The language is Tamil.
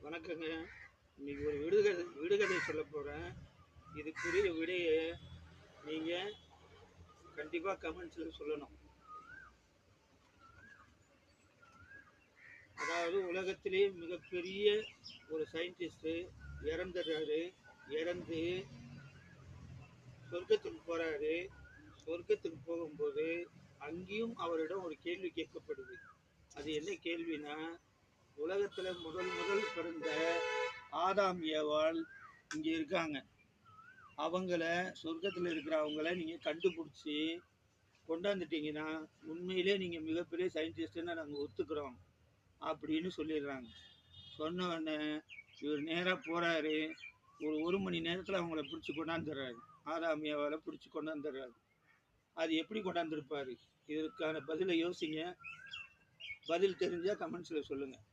வணக்கங்க. இன்னைக்கு ஒரு விடுகதை சொல்லப் போறேன். இதுக்குரிய விடைய நீங்க கண்டிப்பா கமெண்ட்ஸ்ல சொல்லணும். அதாவது உலகத்திலேயே மிகப்பெரிய ஒரு சயின்டிஸ்ட் இறந்துடுறாரு. இறந்து சொர்க்கத்துக்கு போறாரு. சொர்க்கத்துக்கு போகும்போது அங்கேயும் அவரிடம் ஒரு கேள்வி கேட்கப்படுது. அது என்ன கேள்வினா, உலகத்துல முதல் முதல் பிறந்த ஆதாம் ஏவாள் இங்க இருக்காங்க. அவங்கள சொர்க்கத்தில் இருக்கிற அவங்கள நீங்கள் கண்டுபிடிச்சி கொண்டாந்துட்டீங்கன்னா உண்மையிலே நீங்கள் மிகப்பெரிய சயின்டிஸ்ட்டுன்னு நாங்கள் ஒத்துக்கிறோம் அப்படின்னு சொல்லிடுறாங்க. சொன்ன உடனே இவர் நேராக போகிறாரு. ஒரு மணி நேரத்தில் அவங்கள பிடிச்சி கொண்டாந்துடுறாரு. ஆதாமியாவால் பிடிச்சி கொண்டாந்துடுறாரு. அது எப்படி கொண்டாந்துருப்பார்? இதற்கான பதிலை யோசிங்க. பதில் தெரிஞ்சால் கமெண்ட்ஸில் சொல்லுங்கள்.